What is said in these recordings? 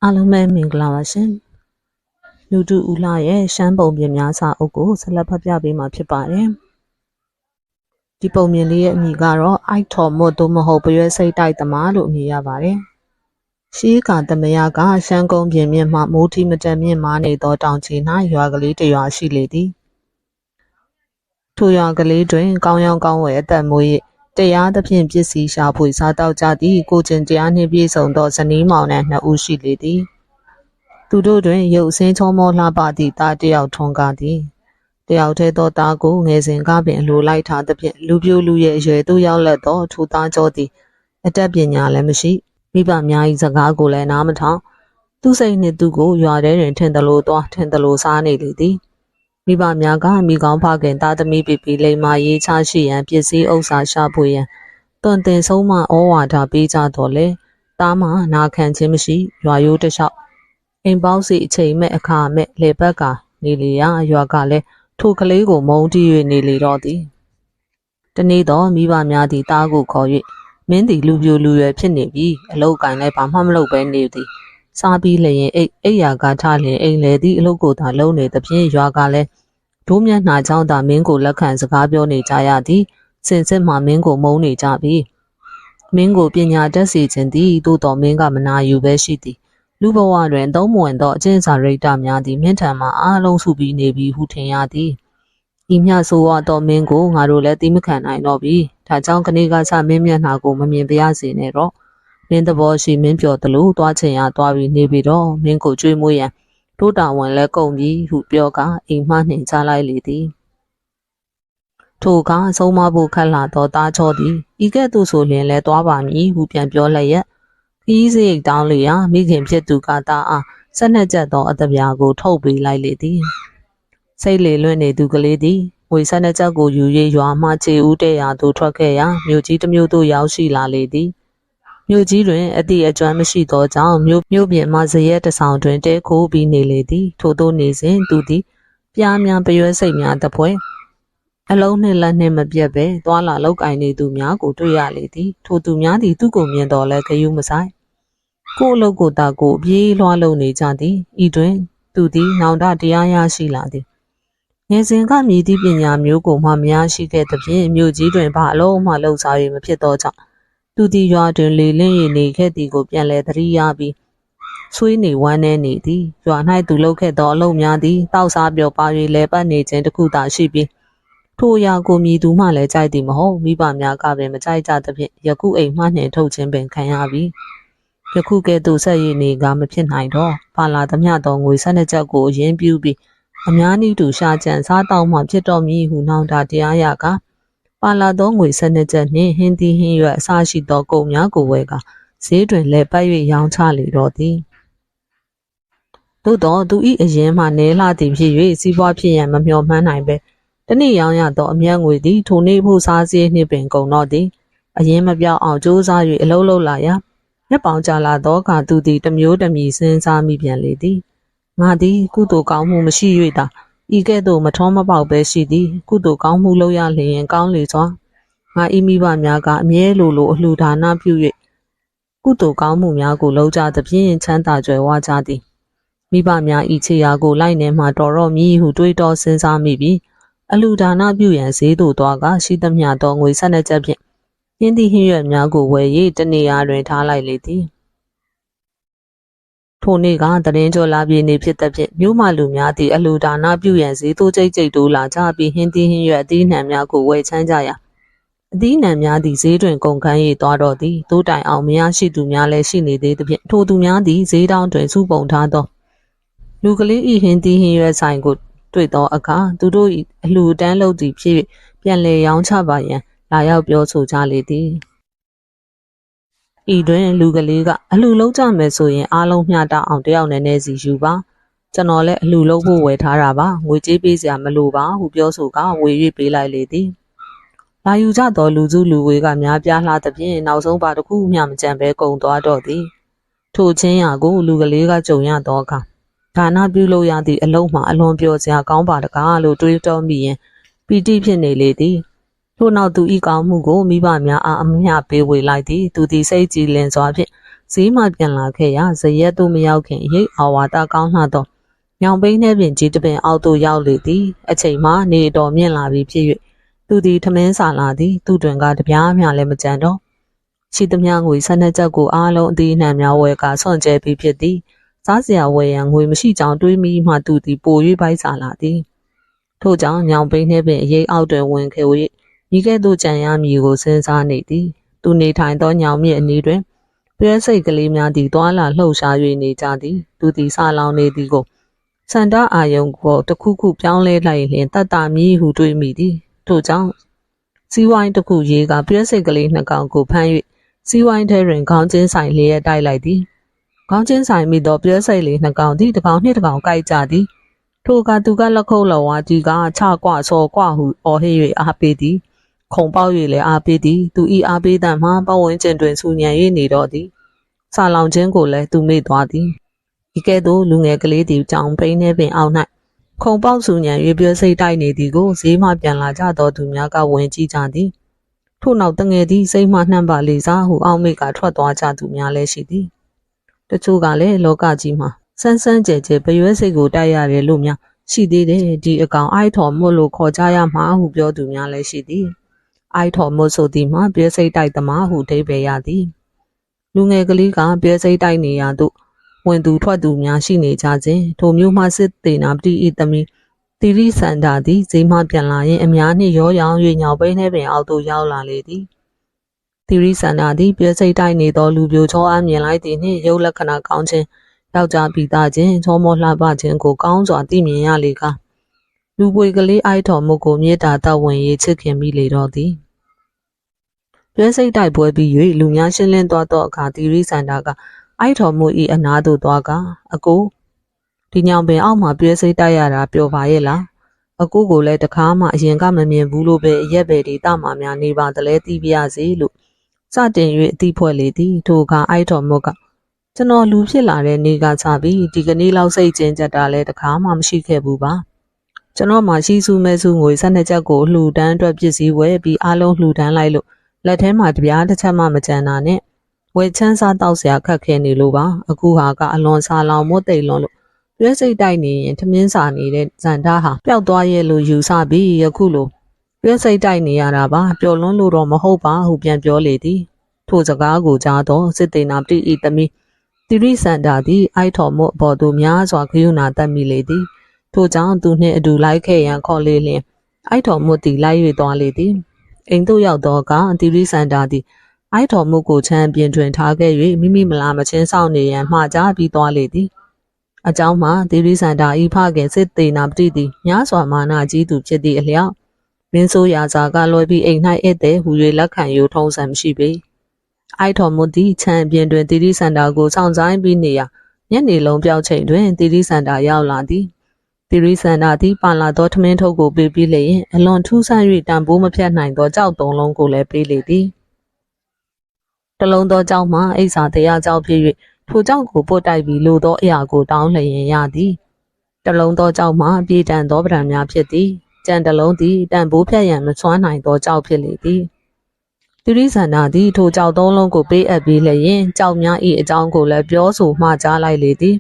အားလုံးပဲမင်္ဂလာပါရှင်လူတူဦးလာရဲ့ရှမ်းပုံပြင်များစာအုပ်ကိုဆက်လက်ဖတ်ပြပေးမှာဖြစ်ပါတယ်ဒီပုံပြင်လေးရဲ့အမည်ကတော့အိုက်ထော်မွတ်သို့မဟုတ်ပရွဲစိတ်တိုက်သမားလို့အမည်ရပါတယ်ရှေးကသမယကရှမ်းကုန်းပြင်မြင့်မှမိုးထီမတက်မြင့်မာနေသောတောင်ချီ၌ရွာကလေးတစ်ရွာရှိလေသည်ထိုရွာကလေးတွင်ကောင်းရောင်းကောင်းဝယ်အသက်မွေးတရားသဖြင့်ပစ္စည်းရှာဖွေစားတောက်ကြသည့်ကိုကျင်တရားနှင့်ပြည့်စုံသောဇနီးမောင်နှံနှစ်ဦးရှိလေသည်သူတို့တွင်ရုပ်အစင်းချောမောလှပသည့်သားတစ်ယောက်ထွန်းကားသည်တယောက်တည်းသောသားကိုငယ်စဉ်ကပင်အလိုလိုက်ထားသဖြင့်လူပြိုလူရဲ့အရွယ်သို့ရောက်လက်သောထိုသားကျော်သည်အတတ်ပညာလည်းမရှိမိဘများ၏စကားကိုလည်းနားမထောင်သူစိတ်နှင့်သူကိုရွာထဲတွင်ထင်သလိုသွားထင်သလိုစားနေလေသည်မိဘများကမိကောင်းဖခင်သားသမီးပြလိမ္မာရေးချရှိရန်ပစ္စည်းဥစ္စာရှာဖွေရန်တွင်တင်ဆုံးမဩဝါဒပေးကြတော်လဲသားမနာခံခြင်းမရှိရွာရိုးတစ်လျှောက်အိမ်ပေါင်းစီအချိန်မဲ့အခါမဲ့လေပတ်ကနေလေရာရွာကလည်းထိုကလေးကိုမုန်းတီး၍နေလေတော့သည်တနေ့တော့မိဘများသည်သားကိုခေါ်၍မင်းသည်လူပြိုလူရွယ်ဖြစ်နေပြီအလုတ်ကင်လည်းဘာမှမလုပ်ပဲနေသည်စားပြီးလျင်အိယာကထလျင်အိမ်လေသည်အလုတ်ကိုသာလုံးနေသဖြင့်ရွာကလည်းဒိုးမျက်နှာကြောင့်သာမင်းကိုလက်ခံစကားပြောနေကြရသည်စင်စစ်မှမင်းကိုမုန်းနေကြပြီမင်းကိုပညာတတ်စေခြင်းသည်သို့တော်မင်းကမနာယူပဲရှိသည်လူဘဝတွင်သုံးမဝင်သောအကျင့်စာရိတ္တများသည်မင်းထံမှအားလုံးစုပြီးနေပြီဟုထင်ရသည်ဤမျှဆိုရသောမင်းကိုငါတို့လည်းသိမခံနိုင်တော့ပြီဒါကြောင့်ခဏကစမင်းမျက်နှာကိုမမြင်ပါရစေနဲ့တော့မင်းသဘောရှိမင်းပြောသလိုသွားချင်ရသွားပြီးနေပြီတော့မင်းကိုကြွေးမွေးရန်တို့တာဝန်လည်းကုန်ပြီဟုပြောကအိမ်မှနှင်ချလိုက်လေသည်ထိုကဆုံးမဖို့ခက်လာသောသားချောသည်ဤကဲ့သို့ဆိုလျင်လည်းသွားပါမည်ဟုပြန်ပြောလျက်ခီးစရိတ်တောင်းလျာမိခင်ဖြစ်သူကသားအား12ကျပ်သောအတပြာကိုထုတ်ပေးလိုက်လေသည်စိတ်လေလွင့်နေသူကလေးသည်ငွေ12ကျပ်ကိုယူ၍ရွာမှခြေဦးတဲ့ရာသို့ထွက်ခဲ့ရာမြို့ကြီးတစ်မြို့သို့ရောက်ရှိလာလေသည်မြို့ကြီးတွင်အသည့်အကျွမ်းမရှိသောကြောင့်မြို့ပြင်မှဇရက်တဆောင်တွင်တဲခိုးပြီးနေလေသည်ထို့သောနေစဉ်သူသည်ပြားများပရွဲစိတ်များတပွဲအလုံးနှင့်လက်နှင့်မပြတ်ပဲသွာလာလောက်ကင်နေသူများကိုတွေ့ရလေသည်ထိုသူများသည်သူ့ကိုမြင်တော်လဲဂယုမဆိုင်ကိုအလုပ်ကိုသာကိုပြေးလွှားလုံနေကြသည်ဤတွင်သူသည်နောင်တတရားရရှိလာသည်ငယ်စဉ်ကမြည်သည့်ပညာမျိုးကိုမှမရရှိခဲ့သဖြင့်မြို့ကြီးတွင်ဘာအလုံးမှလှုပ်ရှား၍မဖြစ်သောကြောင့်သူသည်ရွာတွင်လေလင်း၍နေခဲ့သည်ကိုပြန်လဲသတိရပြီးဆွေးနေဝမ်းနေနေသည်ရွာ၌သူလုပ်ခဲ့သောအလုပ်များသည်တောက်စားပြောပါ၍လဲပတ်နေခြင်းတစ်ခုသာရှိပြီးထိုအရာကိုမြည်သူမှလည်းကြိုက်သည်မဟုတ်မိဘများကပင်မကြိုက်ကြသဖြင့်ယခုအိမ်မှနှင်ထုတ်ခြင်းပင်ခံရပြီယခုကဲ့သို့ဆက်ရည်နေကမဖြစ်နိုင်တော့ပါလာသမျှသောငွေ12ကျပ်ကိုအရင်ပြုပြီးအများနည်းတူရှာကြံစားတောက်မှဖြစ်တော်မည်ဟုနောင်တတရားရကပါလာသောငွေ12ကျပ်နှင့်ဟင်းသီးဟင်းရွက်အစရှိသောကုန်များကိုဝယ်ကဈေးတွင်လဲပတ်၍ရောင်းချလေတော့သည်သို့တော့သူ၏အရင်မှနဲလှသည်ဖြစ်၍စီးပွားဖြစ်ရန်မမျှော်မှန်းနိုင်ပဲတနေ့ရောင်းရသောအမြတ်ငွေသည်ထိုနေ့ဖို့စားစည်းနှင့်ပင်ကုန်တော့သည်အရင်မပြောက်အောင်ကြိုးစား၍အလုပ်လုပ်လာရာရက်ပေါင်ကြာလာသောအခါသူသည်တမျိုးတမည်စဉ်းစားမိပြန်လေသည်ငါသည်ကုသိုလ်ကောင်းမှုမရှိ၍သာဤကဲ့သို့မထောမပေါက်ပဲရှိသည်ကုသိုလ်ကောင်းမှုလုပ်ရလျင်ကောင်းလေစွာငါဤမိဘများကအမြဲလိုအလှူဒါနပြု၍ကုသိုလ်ကောင်းမှုများကိုလုပ်ကြသဖြင့်ချမ်းသာကြွယ်ဝကြသည်မိဘများဤခြေရာကိုလိုက်နေမှတော်တော့မည်ဟုတွေးတောစဉ်းစားမိပြီးအလှူဒါနပြုရန်ဈေးသို့သွားကရှိသမျှသောငွေ12ကျပ်ဖြင့်ဟင်းသီးဟင်းရွက်များကိုဝယ်၍တနေရာတွင်ထားလိုက်လေသည်ထိုနေ့ကတရင်ကျော်လာပြည်နေဖြစ်သဖြင့်မြို့မှလူများသည်အလှူဒါနပြုရန်ဈေးသို့ကြိတ်တိုးလာကြပြီးဟင်းသီးဟင်းရွက်အသီးနှံများကိုဝယ်ချမ်းကြရာအသီးနှံများသည်ဈေးတွင်ကုန်ခန်း၍သွားတော့သည်တိုးတိုင်အောင်မရရှိသူများလည်းရှိနေသေးသဖြင့်ထိုသူများသည်ဈေးတောင်းတွင်စုပုံထားသောလူကလေးဤဟင်းသီးဟင်းရွက်ဆိုင်ကိုတွေ့သောအခါသူတို့၏အလှူတန်းလုပ်သည်ဖြစ်၍ပြန်လည်ရောင်းချပါရန်လာရောက်ပြောဆိုကြလေသည်ဤတွင်လူကလေးကအလှူလုပ်ကြမယ်ဆိုရင်အားလုံးမျှတအောင်တယောက်နည်းနည်းစီယူပါကျွန်တော်လည်းအလှူလုပ်ဖို့ဝယ်ထားတာပါငွေကြေးပေးစရာမလိုပါဟုပြောဆိုကဝေ၍ပေးလိုက်လေသည်လာယူကြသောလူစုလူဝေးကများပြားလှသဖြင့်နောက်ဆုံးပါတစ်ခုမျှမကြံဘဲကုန်သွားတော့သည်ထိုချင်းရာကိုလူကလေးကကြုံရသောအခါဒါနပြုလို့ရသည့်အလုံးမှအလွန်ပျော်စရာကောင်းပါတကားလို့တွေးတောမိရင်ပီတိဖြစ်နေလေသည်ထို့နောက်သူဤကောင်းမှုကိုမိဘများအားအမျှပေးဝေလိုက်သည်သူသည်စိတ်ကြည်လင်စွာဖြင့် ဈေးမှပြန်လာခဲ့ရာဇရက်သို့မရောက်ခင်ရိတ်အာဝါဒကောင်းလှသောညောင်ပိန်းနှဲပင်ကြီးတပင်အောက်သို့ရောက်လေသည်အချိန်မှနေတော်မြင့်လာပြီဖြစ်၍သူသည်ထမင်းစာလာသည်သူတွင်ကတပြားများလည်းမကြံတော့ရှိသမျှငွေ12ကျပ်ကိုအားလုံးအသည်အနှံများဝယ်ကဆွန့်ကျဲပြီးဖြစ်သည်စားစရာဝယ်ရန်ငွေမရှိကြောင်းတွေးမိမှသူသည်ပို၍ပိုက်စာလာသည်ထို့ကြောင့်ညောင်ပိန်းနှဲပင်အရိပ်အောက်တွင်ဝင်ခဲ့၍မိကဲ့သို့ကြံရမည်ကိုစဉ်းစားနေသည်သူနေထိုင်သောညောင်မြင့်အနီးတွင်ပြဲစိတ်ကလေးများသည်တွာလာလှုပ်ရှား၍နေကြသည်သူသည်ဆာလောင်နေသည်ကိုစန္ဒအာယုံကိုတစ်ခုခုပြောင်းလဲလိုက်လျင်တတ်တာမြည်ဟုတွေးမိသည်ထို့ကြောင့်စီးဝိုင်းတစ်ခုရေးကပြဲစိတ်ကလေးနှစ်ကောင်ကိုဖမ်း၍စီးဝိုင်းထဲတွင်ခေါင်းချင်းဆိုင်လျက်တိုက်လိုက်သည်ခေါင်းချင်းဆိုင်မိသောပြဲစိတ်လေးနှစ်ကောင်သည်တစ်ကောင်နှင့်တစ်ကောင်ကိုက်ကြသည်ထိုအခါသူကလက်ခုပ်လက်ဝါးကြီးကချကွဆောကွဟုအော်ဟစ်၍အားပေးသည်ခုံပေါက်၍လည်းအားပေးသည်သူဤအားပေးသံမှာပတ်ဝန်းကျင်တွင်ဆူညံ၍နေတော့သည်ဆာလောင်ခြင်းကိုလည်းသူမေ့သွားသည်ဤကဲ့သို့လူငယ်ကလေးသည်ကြောင်ပိန်းနှဲပင်အောက်၌ခုံပေါက်ဆူညံ၍ပြဲစိတ်တိုက်နေသည်ကိုဈေးမှပြန်လာကြသောသူများကဝင်ကြည့်ကြသည်ထို့နောက်တငယ်သည်စိတ်မှနှံ့ပါလေစားဟုအောက်မေ့ကထွက်သွားကြသူများလည်းရှိသည်တချို့ကလည်းလောကကြီးမှာစန်းစန်းကြဲကြဲပရွဲစိတ်ကိုတိုက်ရတယ်လို့များရှိသေးတယ်ဒီအကောင်အိုက်ထော်မွတ်လို့ခေါ်ကြရမှာဟုပြောသူများလည်းရှိသည်အိုက်ထော်မွတ်ဆိုသည်မှာပြဲစိတ်တိုက်သမားဟုအဓိပ္ပာယ်ရသည်လူငယ်ကလေးကပြဲစိတ်တိုက်နေရသို့ဝင်သူထွက်သူများရှိနေကြခြင်းထိုမျိုးမှစစ်သေးနာပတိဤသမီးတိရိစန္ဒာသည်ဈေးမှပြန်လာရင်အများနှင့်ရောရောင်၍ညောင်ပိန်းနှဲပင်အောက်သို့ရောက်လာလေသည်တိရိစန္ဒာသည်ပြဲစိတ်တိုက်နေသောလူပြိုချောအားမြင်လိုက်သည်နှင့်ရုပ်လက္ခဏာကောင်းခြင်းယောက်ျားပိသားခြင်းချောမောလှပခြင်းကိုကောင်းစွာသိမြင်ရလေကလူပွေကလေးအိုက်တော်မုတ်ကိုမြေတာတပ်ဝင်ရေးချစ်ခင်မိလေတော့သည်ပြဲစိတ်တိုက်ပွဲပြီး၍လူများရှင်းလင်းသွားသောအခါတိရိစန္ဒာကအိုက်တော်မုတ်၏အနားသို့သွားကအကိုဒီညောင်ပင်အောက်မှာပြဲစိတ်တိုက်ရတာပျော်ပါရဲ့လားအကိုကိုလည်းတခါမှအရင်ကမမြင်ဘူးလို့ပဲအရက်ပဲဒီတမများနေပါတလဲသိပြရစေလို့စတင်၍အတိဖွဲ့လေသည်ထိုအခါအိုက်တော်မုတ်ကကျွန်တော်လူဖြစ်လာတဲ့နေ့ကစပြီးဒီကနေ့လောက်စိတ်ကျဉ်ကြတာလဲတခါမှမရှိခဲ့ဘူးပါကျွန်တော်မှရှိစုမဲစုငွေ12ကျပ်ကိုလှူဒန်းအတွက်ပစ္စည်းဝယ်ပြီးအားလုံးလှူဒန်းလိုက်လို့လက်ထဲမှာတပြားတစ်ချက်မှမကျန်တာနဲ့ဝယ်ချမ်းစားတောက်စရာခက်ခဲနေလို့ပါအခုဟာကအလွန်စားလောင်မွတ်သိမ်လွန်လို့ပြဲစိတ်တိုက်နေရင်ထမင်းစာနေတဲ့ဇန်တာဟာပျောက်သွားရဲ့လို့ယူဆပြီးယခုလိုပြဲစိတ်တိုက်နေရတာပါပျော်လွန်းလို့တော့မဟုတ်ပါဟုပြန်ပြောလေသည်ထိုစကားကိုကြားတော့စစ်တေနာပတိဤသမီးတိရိစန္ဒာသည်အိုက်ထော်မွတ်ဘော်သို့များစွာခရုဏာတတ်မိလေသည်ထို့ကြောင့်သူနှင့်အတူလိုက်ခဲ့ရန်ခေါ်လေလျင်အိုက်ထော်မွတ်သည်လိုက်၍သွားလေသည်အိမ်သို့ရောက်သောအခါတိရိစန္ဒာသည်အိုက်ထော်မွတ်ကိုချမ်းပြင်တွင်ထားခဲ့၍မိမိမလာမချင်းစောင့်နေရန်မှာကြားပြီးသွားလေသည်အကြောင်းမှာတိရိစန္ဒာဤဖခင်စစ်သေးနာပတိသည်များစွာမာနကြီးသူဖြစ်သည့်အလျောက်မင်းဆိုးရာဇာကလွယ်ပြီးအိမ်၌ဧည့်သည်ဟူ၍လက်ခံယူထုံးစံမရှိပေအိုက်ထော်မွတ်သည်ချမ်းပြင်တွင်တိရိစန္ဒာကိုစောင့်ဆိုင်ပြီးနေရာညနေလုံးပြောက်ချိန်တွင်တိရိစန္ဒာရောက်လာသည်တိရိစန္ဒာသည်ပါလာသောထမင်းထုတ်ကိုပေးပြီးလျင်အလွန်ထူးဆန်း၍တန်ဖိုးမဖြတ်နိုင်သောကြောက်သုံးလုံးကိုလည်းပေးလေသည်တလုံးသောကြောက်မှအိဆာတရားကြောက်ဖြစ်၍ထိုကြောက်ကိုပုတ်တိုက်ပြီးလိုသောအရာကိုတောင်းလျင်ရသည်တလုံးသောကြောက်မှပြေတန်သောပဒံများဖြစ်သည်ကြံတလုံးသည်တန်ဖိုးဖြတ်ရန်မစွမ်းနိုင်သောကြောက်ဖြစ်လေသည်တိရိစန္ဒာသည်ထိုကြောက်သုံးလုံးကိုပေးအပ်ပြီးလျင်ကြောက်များ၏အကြောင်းကိုလည်းပြောဆိုမှကြားလိုက်လေသည်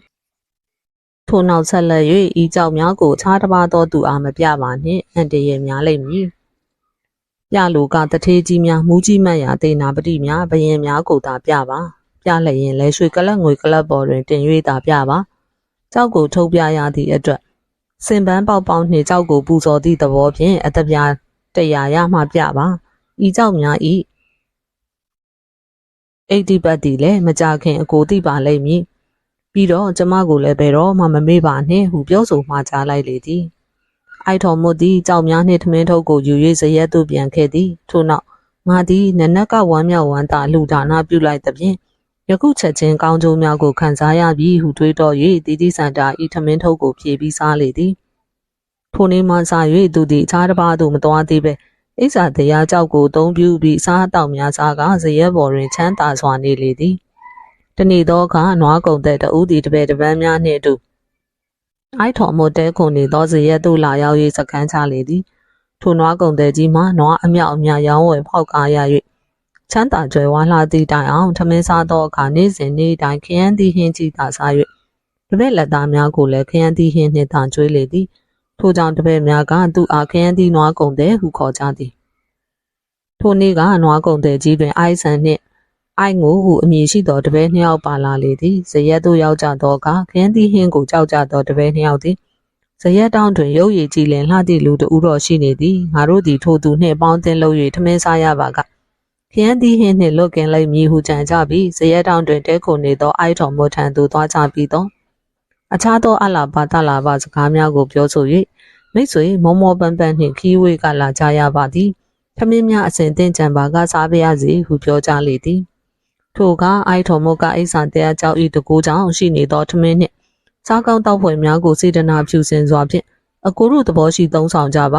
ထိုနောက်ဆက်လက်၍ဤကြောက်များကိုခြားတစ်ပါးသောသူအားမပြပါနှင့်အန်တရယ်များလိမ့်မည်ပြလိုကတထေးကြီးများမူးကြီးမတ်ရာတေနာပတိများဘယင်များကိုသာပြပါပြလျင်လဲရွှေကလပ်ငွေကလပ်ပေါ်တွင်တင်၍သာပြပါကြောက်ကိုထုတ်ပြရသည့်အတွက်စင်ပန်းပေါက်ပေါက်နှင့်ကြောက်ကိုပူဇော်သည့်သဘောဖြင့်အတပြား100ရမှပြပါဤကြောက်များဤအိတ်တိပတ်သည်လည်းမကြခင်အကိုသိပါလိမ့်မည်ပြီးတော့ကျမကိုလည်းဘယ်တော့မှမမေ့ပါနှင့်ဟုပြောဆိုမှကြားလိုက်လေသည်အိုက်ထော်မွတ်သည်ကြောက်များနှင့်ထမင်းထုတ်ကိုယူ၍ဇရက်သို့ပြန်ခဲ့သည်ထို့နောက်ငါသည်နနက်ကဝမ်းမြောက်ဝမ်းသာလှူဒါနပြုလိုက်သဖြင့်ယခုချက်ချင်းကောင်းကျိုးများကိုခံစားရပြီဟုတွေးတော့၍တိတိစန္ဒာဤထမင်းထုတ်ကိုဖြည့်ပြီးစားလေသည်ထိုနေ့မှစ၍သူသည်အခြားတစ်ပါးသို့မသွားသေးပဲအိဆာတရားကြောက်ကိုအသုံးပြုပြီးစားတောက်များစားကဇရက်ပေါ်တွင်ချမ်းသာစွာနေလေသည်တနေ့သောအခါနွားကုံတဲ့တဦးသည်တပည့်တပန်းများနှင့်အတူအိုက်ထော်မွတ်တဲခုန်နေသောဇရက်သို့လာရောက်၍စခန်းချလေသည်ထိုနွားကုံတဲ့ကြီးမှာနွားအမြောက်အများရောင်းဝယ်ဖောက်ကားရ၍ ချမ်းသာကြွယ်ဝလာသည့်တိုင်အောင်ထမင်းစားသောအခါနေ့စဉ်နေ့တိုင်းခရမ်းသီးဟင်းကြီးသာစား၍တပည့်လက်သားများကိုလည်းခရမ်းသီးဟင်းနှင့်သာကျွေးလေသည်ထို့ကြောင့်တပည့်များကသူ့အားခရမ်းသီးနွားကုန်သည်ဟုခေါ်ကြသည်ထိုနေ့ကနွားကုန်သည်ကြီးတွင်အိုက်ဆန်နှင့်အိုက်ငိုဟုအမည်ရှိသောတပည့်နှစ်ယောက်ပါလာလေသည်ဇရက်သို့ရောက်ကြသောအခါခရမ်းသီးဟင်းကိုကြောက်ကြသောတပည့်နှစ်ယောက်သည်ဇရက်တောင်းတွင်ရုပ်ရည်ကြည်လင်လှသည့်လူတဦးတော်ရှိနေသည်ငါတို့သည်ထိုသူနှင့်ပေါင်းသင်းလုပ်၍ထမင်းစားရပါကခရမ်းသီးဟင်းနှင့်လွတ်ကင်လိုက်မည်ဟုကြံကြပြီးဇရက်တောင်းတွင်တဲခုန်နေသောအိုက်တော်မွတ်ထံသို့သွားကြပြီးသောအခြားသောအလာပါတလာပါစကားများကိုပြောဆို၍မိတ်ဆွေမောမောပန်းပန်းနှင့်ခီးဝေးကလာကြရပါသည်ထမင်းများအစဉ်သင့်ကြံပါကစားပါရစေဟုပြောကြလေသည်ထိုကအိုက်တော်မွတ်ကအိဆာတဲအကြောက်ဤတကူကြောင့်ရှိနေသောထမင်းနှင့်စားကောင်းတောက်ဖွယ်များကိုစေတနာဖြူစင်စွာဖြင့်အကိုတို့သဘောရှိသုံးဆောင်ကြပ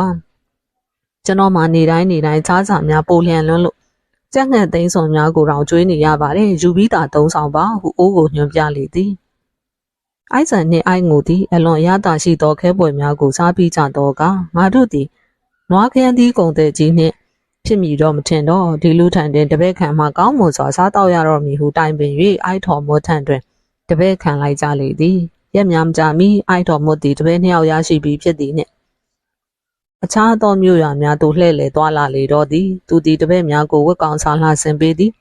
ါကျွန်တော်မှနေတိုင်းစားစာများပိုလျံလွန်းလို့ကြက်ငှက်သိန်းစုံများကိုတောင်ကျွေးနေရပါတယ်ယူပြီးတာသုံးဆောင်ပါဟုအိုးကိုညွှန်ပြလေသည်အိုက်ဆန်နှင့်အိုက်ငိုသည်အလွန်ရတာရှိသောခဲပွဲများကိုစားပြီးကြသောအခါငါတို့သည်နွားခရမ်းသီးကုန်တဲ့ကြီးနှင့်ဖြစ်မည်တော့မထင်တော့ဒီလူထံတွင်တပည့်ခံမှကောင်းမွန်စွာစားတော့ရတော့မည်ဟုတိုင်ပင်၍အိုက်တော်မွတ်ထံတွင်တပည့်ခံလိုက်ကြလေသည်ရက်များမကြမီအိုက်တော်မွတ်သည်တပည့်နှစ်ယောက်ရရှိပြီးဖြစ်သည်နှင့်အခြားသောမြို့ရွာများသို့လှည့်လည်သွားလာလေတော့သည်သူသည်တပည့်များကိုဝတ်ကောင်စားလှဆင်ပေးသည်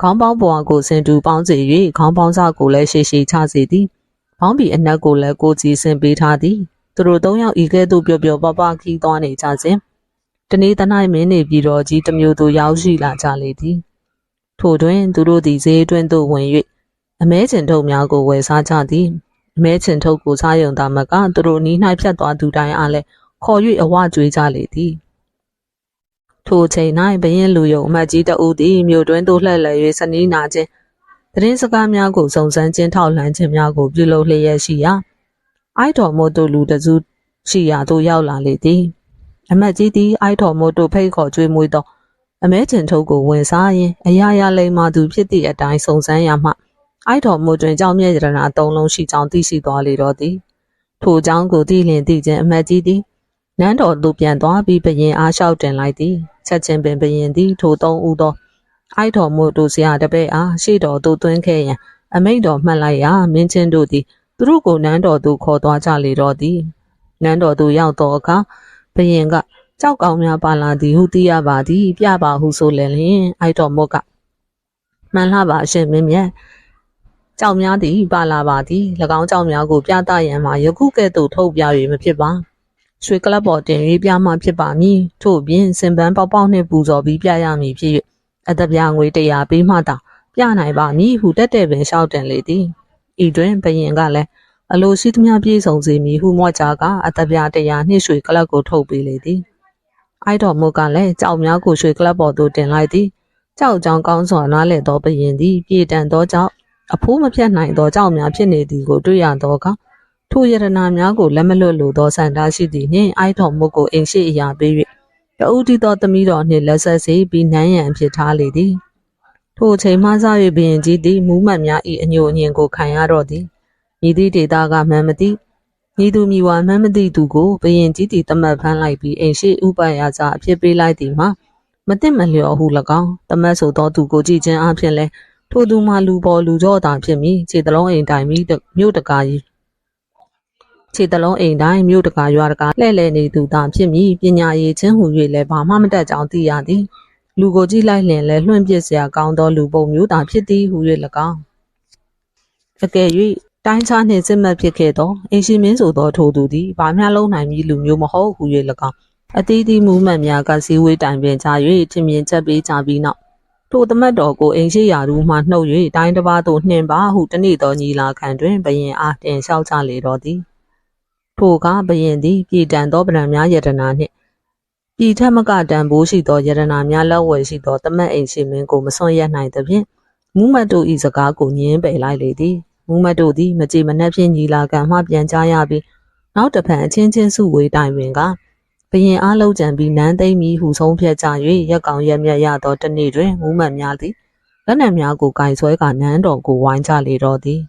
ခေါင်းပေါင်းပေါ်ကိုဆင်တူပေါင်းစေ၍ခေါင်းပေါင်းစားကိုလည်းရှည်ရှည်ချစေသည်ဘောင်းဘီအနက်ကိုလည်းကိုကြီးဆင်ပေးထားသည်သူတို့သုံးယောက်ဤကဲ့သို့ပျော်ပျော်ပါပါခီးသွားနေကြစဉ်တနေ့တနိုင်မင်းနေပြီးတော့ကြီးတစ်မျိုးသို့ရောက်ရှိလာကြလေသည်ထို့တွင်သူတို့သည်ဈေးတွင်သို့ဝင်၍အမဲချင်ထုတ်များကိုဝယ်စားကြသည်အမဲချင်ထုတ်ကိုစားရုံသာမကသူတို့နီး၌ဖြတ်သွားသူတိုင်းအားလည်းခေါ်၍အဝကျွေးကြလေသည်ထိုချိန်၌ဘရင်လူယုံအမတ်ကြီးတဦးသည်မြို့တွင်သို့လှည့်လည်၍စနီးနာခြင်းသတင်းစကားများကိုစုံစမ်းခြင်းထောက်လှမ်းခြင်းများကိုပြုလုပ်လျက်ရှိရာအိုက်တော်မို့တို့လူတစုရှိရာသို့ရောက်လာလေသည်အမတ်ကြီးသည်အိုက်တော်မို့တို့ဖိတ်ခေါ်ကြွေးမွေးသောအမဲချင်ထုတ်ကိုဝင်စားရင်းအရာရာလိမ္မာသူဖြစ်သည့်အတိုင်းစုံစမ်းရမှအိုက်တော်မို့တွင်ကြောင်မြဲရတနာ၃လုံးရှိကြောင်းသိရှိသွားလေတော့သည်ထို့ကြောင့်ကိုသိလင်သိခြင်းအမတ်ကြီးသည်နန်းတော်သို့ပြန်သွားပြီးဘရင်အားလျှောက်တင်လိုက်သည်ချက်ချင်းပင်ဘရင်သည်ထို၃ဦးသောအိုက်တော်မို့တို့ဆရာတပည့်အားရှေ့တော်သို့သွင်းခဲ့ရန်အမိန့်တော်မှတ်လိုက်ရာမင်းချင်းတို့သည်သူတို့ကိုနန်းတော်သို့ခေါ်သွားကြလေတော့သည်နန်းတော်သို့ရောက်သောအခါဘရင်ကကြောက်ကောင်းများပါလာသည်ဟုသိရပါသည်ပြပါဟုဆိုလျင်အိုက်တော်မို့ကမှန်လှပါအရှင်မင်းမြတ်ကြောက်များသည်ပါလာပါသည်၎င်းကြောက်များကိုပြသရန်မှာယခုကဲ့သို့ထုတ်ပြ၍မဖြစ်ပါရွှေကလပ်ပေါ်တင်၍ပြမှဖြစ်ပါမည်ထို့ပြင်စင်ပန်းပေါက်ပေါက်နှင့်ပူဇော်ပြီးပြရမည်ဖြစ်၍အသက်ပြငွေ100ပေးမှသာပြနိုင်ပါမည်ဟုတက်တဲ့ပင်လျှောက်တင်လေသည်ဤတွင်ဘရင်ကလည်းအလိုရှိသမျှပြည့်စုံစေမည်ဟုမွတ်ကြကအသက်ပြ100နှင့်ရွှေကလပ်ကိုထုတ်ပေးလေသည်အိုက်တော်မုတ်ကလည်းကြောက်များကိုရွှေကလပ်ပေါ်သို့တင်လိုက်သည်ကြောက်ကြောင်ကောင်းစွာနားလည်သောဘရင်သည်ပြေတန်သောကြောင့်အဖိုးမဖြတ်နိုင်သောကြောက်များဖြစ်နေသည်ကိုတွေ့ရသောအခါထိုယရနာများကိုလက်မလွတ်လိုသောစံထားရှိသည်နှင့်အိုက်တော်မုတ်ကိုအိမ်ရှိအရာပေး၍တဦးတည်သောသမီးတော်နှင့်လက်ဆက်စေပြီးနန်းရန်ဖြစ်ထားလေသည်ထိုအချိန်မှစ၍ဘရင်ကြီးသည်မူးမတ်များ၏အညိုအညင်ကိုခံရတော့သည်မြည်သည့်ဒေသကမှန်မသိမြည်သူမြည်ဝါမှန်မသိသူကိုဘရင်ကြီးသည်တမတ်ဖမ်းလိုက်ပြီးအိမ်ရှိဥပရာဇအဖြစ်ပေးလိုက်သည်မှာမသိမလျော်ဟု၎င်းတမတ်ဆိုသောသူကိုကြည်ခြင်းအဖြစ်လဲထိုသူမှလူပေါ်လူကြောသာဖြစ်မည်ခြေတလုံးအိမ်တိုင်းမြို့တကာကြီးခြေတလုံးအိမ်တိုင်းမြို့တကာရွာတကာလှဲ့လှဲ့နေသူသာဖြစ်မည်ပညာရည်ချင်းဟူ၍လည်းဘာမှမတတ်ကြောင်းသိရသည်လူကိုကြည့်လိုက်လျင်လည်းလွှင့်ပစ်စရာကောင်းသောလူပုံမျိုးသာဖြစ်သည်ဟူ၍၎င်းအကယ်၍တိုင်းခြားနှင့်စစ်မှတ်ဖြစ်ခဲ့သောအိမ်ရှိမင်းဆိုသောထိုသူသည်ဘာမျှလုံးနိုင်မည်လူမျိုးမဟုတ်ဟူ၍၎င်းအသီးသီးမူးမှတ်များကစည်းဝေးတိုင်ပင်ကြ၍ထင်မြင်ချက်ပေးကြပြီးနောက်ထိုသမတ်တော်ကိုအိမ်ရှိရာသူမှနှုတ်၍တိုင်းတစ်ပါးသို့နှင်ပါဟုတနေ့သောညီလာခံတွင်ဘရင်အားတင်လျှောက်ကြလေတော့သည်ထိုကဘရင်သည်ပြည်တန်သောဗရံများယတနာနှင့်ပြည်ထက်မကတန်ဖိုးရှိသောယတနာများလက်ဝယ်ရှိသောသမတ်အိမ်ရှိမင်းကိုမစွန့်ရက်နိုင်သဖြင့်မူးမတ်တို့၏စကားကိုညင်းပယ်လိုက်လေသည်မူးမတ်တို့သည်မကြေမနက်ဖြင့်ညီလာခံမှပြန်ကြားရပြီးနောက်တစ်ဖန်အချင်းချင်းစုဝေးတိုင်ပင်ကဘရင်အားလုံးကြံပြီးနန်းသိမ့်မီဟုဆုံးဖြတ်ကြ၍ရက်ကောင်ရက်မြတ်ရသောတနေ့တွင်မူးမတ်များသည်လက်နက်များကိုကင်ဆွဲကနန်းတော်ကိုဝိုင်းကြလေတော့သည်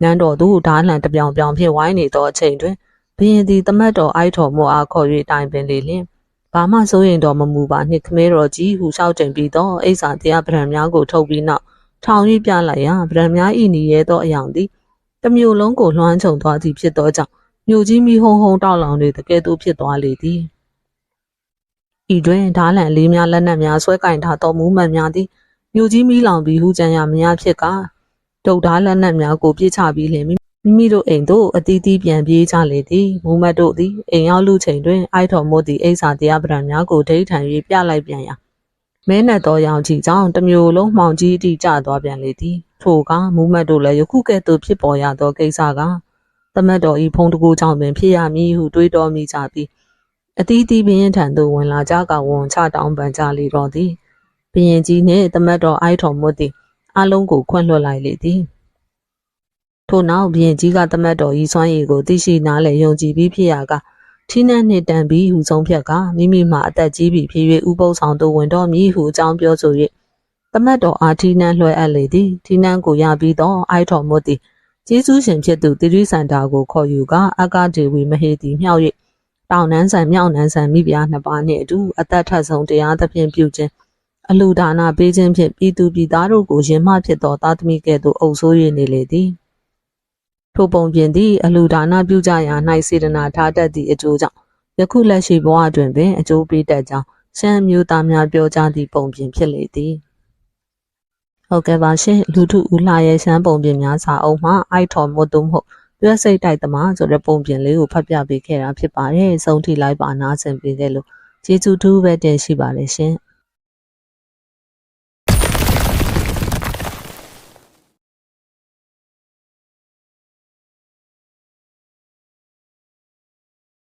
နန်းတော်သို့ဓားလံတပြောင်ပြောင်ဖြင့်ဝိုင်းနေသောအချိန်တွင်ဘရင်သည်သမတ်တော်အိုက်တော်မို့အားခေါ်၍တိုင်ပင်လေလျင်ဘ ဘာမှစိုးရင်တော့မမူပါနှင့်ခမဲတော်ကြီးဟူလျှောက်တင်ပြီးတော့အိဆာတရားဗရံများကိုထုတ်ပြီးနောက်ထောင်၍ပြလိုက်ရာဗရံများဤနီရဲသောအယောင်သည်တစ်မျိုးလုံးကိုလွှမ်းခြုံသွားသည်ဖြစ်သောကြောင့်မြို့ကြီးမီဟုံဟုံတောက်လောင်နေတကယ်သို့ဖြစ်သွားလေသည်ဤတွင်ဓားလန်လေးများလက်နက်များဆွဲကင်ထားသောမူးမှန်များသည်မြို့ကြီးမီလောင်ပြီးဟူကြံရမများဖြစ်ကဒုတ်ဓားလက်နက်များကိုပြစ်ချပြီးလျှင်မိမိတို့အိမ်သို့အသီးသီးပြန်ပြေးကြလေသည်မူမတ်တို့သည်အိမ်ရောက်လူချိန်တွင်အိုက်တော်မို့သည့်အိဆာတရားဗရံများကိုဒိဋ္ဌံ၍ပြလိုက်ပြန်ရာမဲနက်သောရောင်ချီကြောင့်တစ်မျိုးလုံးမှောင်ကြီးအထိကျသွားပြန်လေသည်ထိုကမူမတ်တို့လည်းယခုကဲ့သို့ဖြစ်ပေါ်ရသောကိစ္စကသမတ်တော်ဤဖုံးတကူကြောင့်ပင်ဖြစ်ရမည်ဟုတွေးတော်မိကြပြီးအသီးသီးဘရင်ထံသို့ဝင်လာကြကဝန်ချတောင်းပန်ကြလေတော့သည်ဘရင်ကြီးနှင့်သမတ်တော်အိုက်တော်မို့သည်အလုံးကိုခွင့်လွှတ်လိုက်လေသည်ထို့နောက်ဘရင်ကြီးကသမတ်တော်ဤစွမ်းရည်ကိုသိရှိနားလည်ယုံကြည်ပြီးဖြစ်ရာကထီးနှံနှင့်တန်ပြီးဟုဆုံးဖြတ်ကမိမိမှအသက်ကြီးပြီးဖြစ်၍ဥပုသ်ဆောင်သို့ဝင်တော်မည်ဟုအကြောင်းပြောဆို၍သမတ်တော်အားထီးနှံလွှဲအပ်လေသည်ထီးနှံကိုရပြီးတော့အိုက်တော်မို့သည်ကျေးဇူးရှင်ဖြစ်သူတိရိစန္ဒာကိုခေါ်ယူကအက္ခဒေဝီမဟေသည်မြောက်၍တောင်နန်းဆန်မြောက်နန်းဆန်မိဖုရားနှစ်ပါးနှင့်အတူအသက်ထက်ဆုံးတရားသဖြင့်ပြုခြင်းအလှူဒါနပေးခြင်းဖြင့်ပြည်သူပြည်သားတို့ကိုရင်မှဖြစ်သောသားသမီးကဲ့သို့အုပ်ဆိုး၍နေလေသည်ထိုပုံပြင်သည်အလှူဒါနပြုကြရာ၌စေတနာထားတတ်သည့်အကျိုးကြောင့်ယခုလက်ရှိဘဝတွင်ပင်အကျိုးပေးတတ်ကြောင်းရှမ်းမျိုးသားများပြောကြားသည့်ပုံပြင်ဖြစ်လေသည်ဟုတ်ကဲ့ပါရှင်လူထုဦးလှရဲ့ရှမ်းပုံပြင်များစာအုပ်မှာအိုက်ထော်မွတ်သို့မဟုတ်တွဲစိတ်တိုက်သမားဆိုတဲ့ပုံပြင်လေးကိုဖတ်ပြပေးခဲ့တာဖြစ်ပါတယ်ဆုံးထိလိုက်ပါနားဆင်ပေးခဲ့လို့ကျေးဇူးတူပဲတင်ရှိပါတယ်ရှင်